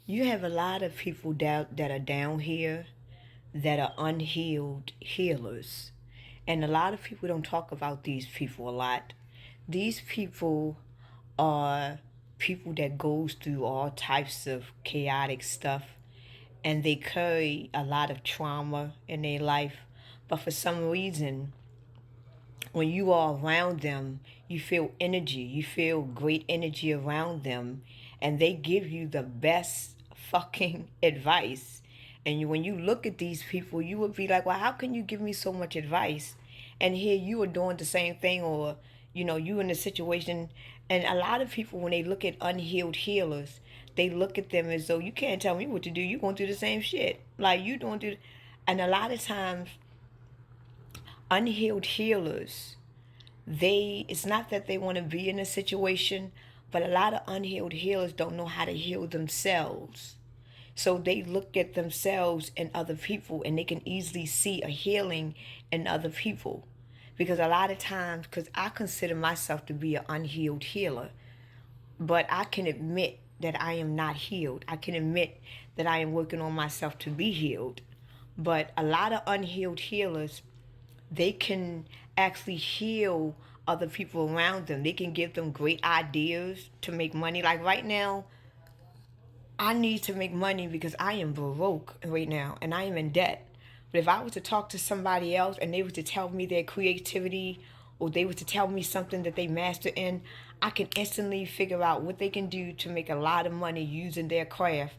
You have a lot of people that are down here that are unhealed healers. And a lot of people don't talk about these people a lot. These people are people that goes through all types of chaotic stuff, and they carry a lot of trauma in their life. But for some reason, when you are around them, you feel energy. You feel great energy around them, and they give you the best fucking advice. And when you look at these people, you would be like, well, how can you give me so much advice? And here you are doing the same thing, or, you in a situation. And a lot of people, when they look at unhealed healers, they look at them as though you can't tell me what to do. You're going through the same shit. Like, you don't do. And a lot of times, unhealed healers, it's not that they want to be in a situation, but a lot of unhealed healers don't know how to heal themselves. So they look at themselves and other people, and they can easily see a healing in other people. Because a lot of times, because I consider myself to be an unhealed healer, but I can admit that I am not healed. I can admit that I am working on myself to be healed. But a lot of unhealed healers, they can actually heal other people around them. They can give them great ideas to make money. Like right now, I need to make money because I am broke right now and I am in debt. But if I was to talk to somebody else and they were to tell me their creativity, or they were to tell me something that they master in, I can instantly figure out what they can do to make a lot of money using their craft.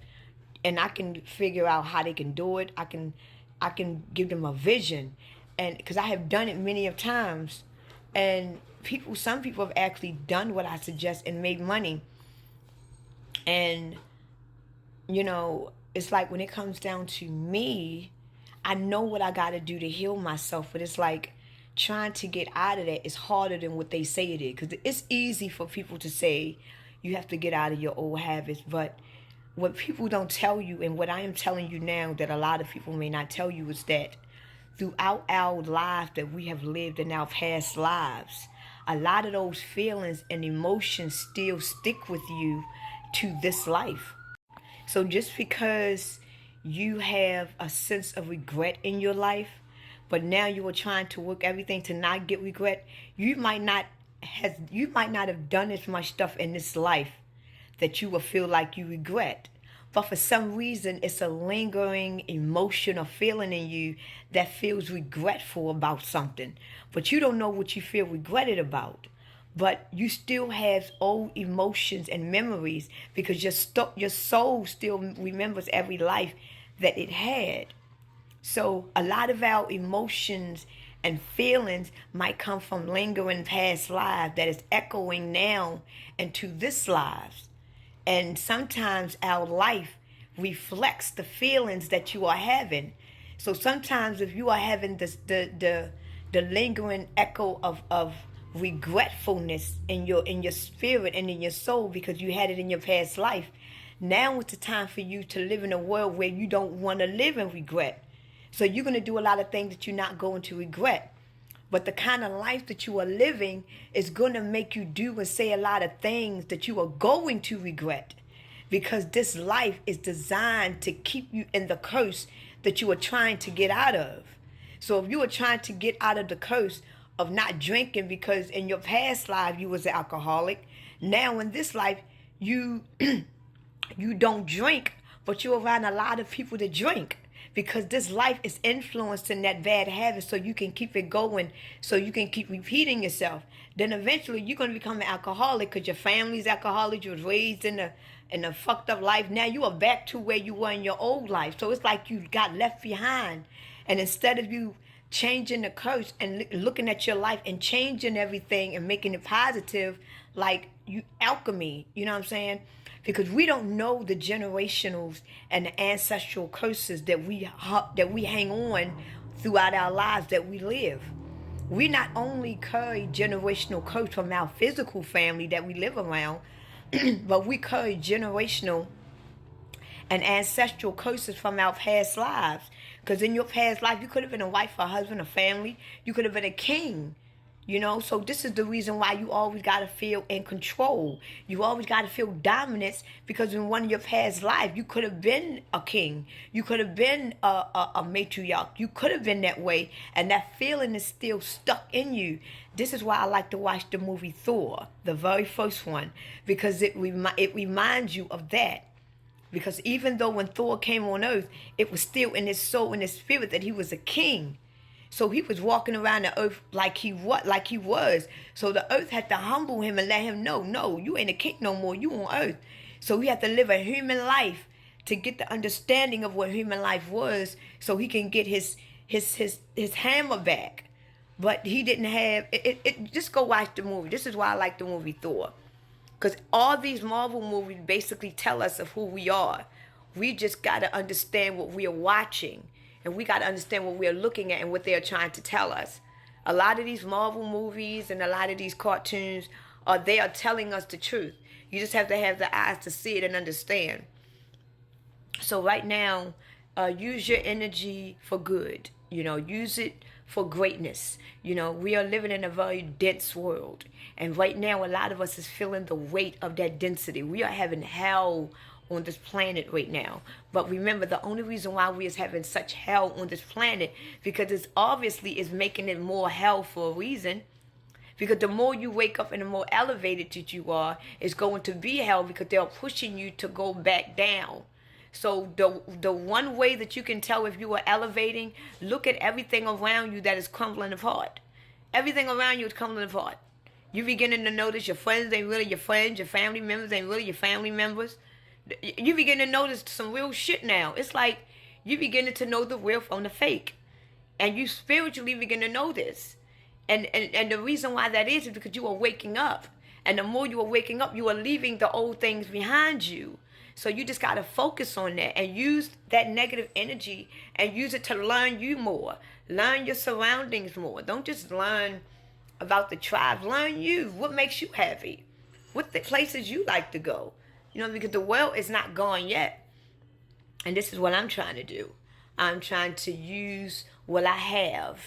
And I can figure out how they can do it. I can give them a vision. And because I have done it many of times, and some people have actually done what I suggest and made money. And it's like when it comes down to me, I know what I got to do to heal myself, but it's like trying to get out of that is harder than what they say it is. Because it's easy for people to say you have to get out of your old habits, but what people don't tell you, and what I am telling you now that a lot of people may not tell you, is that throughout our lives that we have lived in our past lives, a lot of those feelings and emotions still stick with you to this life. So just because you have a sense of regret in your life, but now you are trying to work everything to not get regret, you might not have done as much stuff in this life that you will feel like you regret. But for some reason, it's a lingering emotion or feeling in you that feels regretful about something. But you don't know what you feel regretted about. But you still have old emotions and memories because your soul still remembers every life that it had. So a lot of our emotions and feelings might come from lingering past lives that is echoing now into this lives. And sometimes our life reflects the feelings that you are having. So sometimes if you are having the lingering echo of regretfulness in your spirit and in your soul because you had it in your past life, now it's the time for you to live in a world where you don't want to live in regret. So you're going to do a lot of things that you're not going to regret. But the kind of life that you are living is going to make you do and say a lot of things that you are going to regret. Because this life is designed to keep you in the curse that you are trying to get out of. So if you are trying to get out of the curse of not drinking because in your past life you was an alcoholic, now in this life you you don't drink, but you're around a lot of people that drink because this life is influencing that bad habit so you can keep it going, so you can keep repeating yourself. Then eventually you're going to become an alcoholic because your family's alcoholic. You was raised in a fucked up life. Now you are back to where you were in your old life. So it's like you got left behind. And instead of you changing the curse and looking at your life and changing everything and making it positive, like you alchemy, you know what I'm saying? Because we don't know the generationals and the ancestral curses that we hang on throughout our lives that we live. We not only carry generational curse from our physical family that we live around, but we carry generational and ancestral curses from our past lives. Because in your past life, you could have been a wife, a husband, a family. You could have been a king. You know, so this is the reason why you always got to feel in control. You always got to feel dominance, because in one of your past life, you could have been a king. You could have been a matriarch. You could have been that way. And that feeling is still stuck in you. This is why I like to watch the movie Thor, the very first one, because it reminds you of that. Because even though when Thor came on earth, it was still in his soul and his spirit that he was a king. So he was walking around the earth like he was. So the earth had to humble him and let him know, no, you ain't a king no more. You on earth. So he had to live a human life to get the understanding of what human life was, so he can get his hammer back. But he didn't have it. Just go watch the movie. This is why I like the movie Thor. Because all these Marvel movies basically tell us of who we are. We just got to understand what we are watching. And we got to understand what we are looking at and what they are trying to tell us. A lot of these Marvel movies and a lot of these cartoons, they are telling us the truth. You just have to have the eyes to see it and understand. So right now, use your energy for good. You know, use it for greatness. You know, we are living in a very dense world. And right now, a lot of us is feeling the weight of that density. We are having hell on this planet right now. But remember, the only reason why we is having such hell on this planet, because it's obviously is making it more hell for a reason. Because the more you wake up and the more elevated that you are, it's going to be hell, because they're pushing you to go back down. So the one way that you can tell if you are elevating, look at everything around you that is crumbling apart. Everything around you is crumbling apart. You're beginning to notice your friends ain't really your friends, your family members ain't really your family members. You begin to notice some real shit now. It's like you beginning to know the real from the fake. And you spiritually begin to know this. And the reason why that is because you are waking up. And the more you are waking up, you are leaving the old things behind you. So you just got to focus on that and use that negative energy and use it to learn you more. Learn your surroundings more. Don't just learn about the tribe. Learn you. What makes you happy? What the places you like to go? You know, because the world is not gone yet. And this is what I'm trying to do. I'm trying to use what I have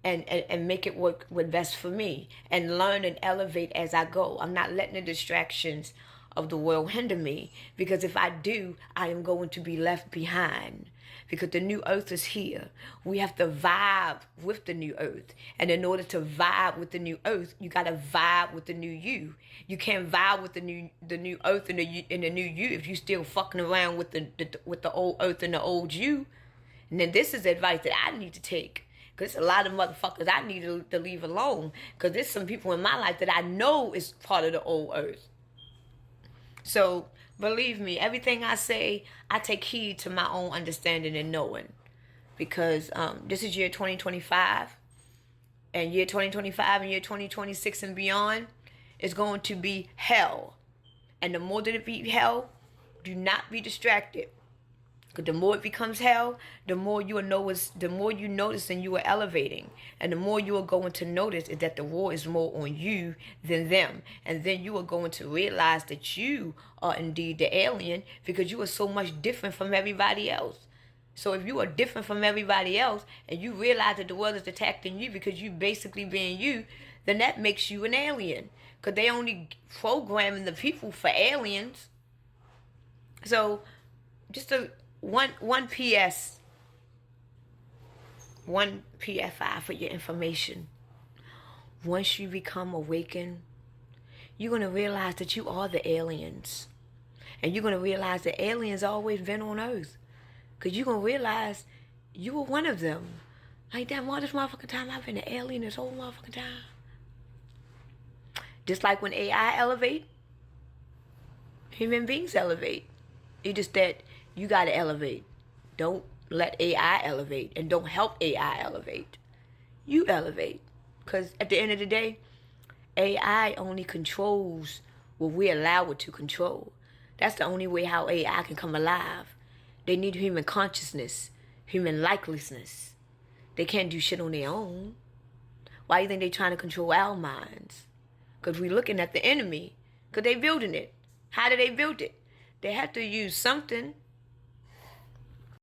and make it work what's best for me. And learn and elevate as I go. I'm not letting the distractions of the world hinder me. Because if I do, I am going to be left behind. Because the new earth is here. We have to vibe with the new earth. And in order to vibe with the new earth, you got to vibe with the new you. You can't vibe with the new earth and the new you if you still fucking around with the old earth and the old you. And then this is advice that I need to take. Because there's a lot of motherfuckers I need to leave alone. Because there's some people in my life that I know is part of the old earth. So believe me, everything I say, I take heed to my own understanding and knowing. Because this is year 2025. And year 2025 and year 2026 and beyond is going to be hell. And the more that it be hell, do not be distracted. Because the more it becomes hell, the more you notice and you are elevating. And the more you are going to notice is that the war is more on you than them. And then you are going to realize that you are indeed the alien, because you are so much different from everybody else. So if you are different from everybody else and you realize that the world is attacking you because you basically being you, then that makes you an alien. Because they only programming the people for aliens. So just one PS, one PFI for your information. Once you become awakened, you're going to realize that you are the aliens. And you're going to realize that aliens always been on Earth. Because you're going to realize you were one of them. Like, damn, all this motherfucking time I've been an alien this whole motherfucking time. Just like when AI elevate, human beings elevate. It's just that you got to elevate. Don't let AI elevate. And don't help AI elevate. You elevate. Because at the end of the day, AI only controls what we allow it to control. That's the only way how AI can come alive. They need human consciousness, human likelessness. They can't do shit on their own. Why do you think they're trying to control our minds? Because we're looking at the enemy. Because they're building it. How do they build it? They have to use something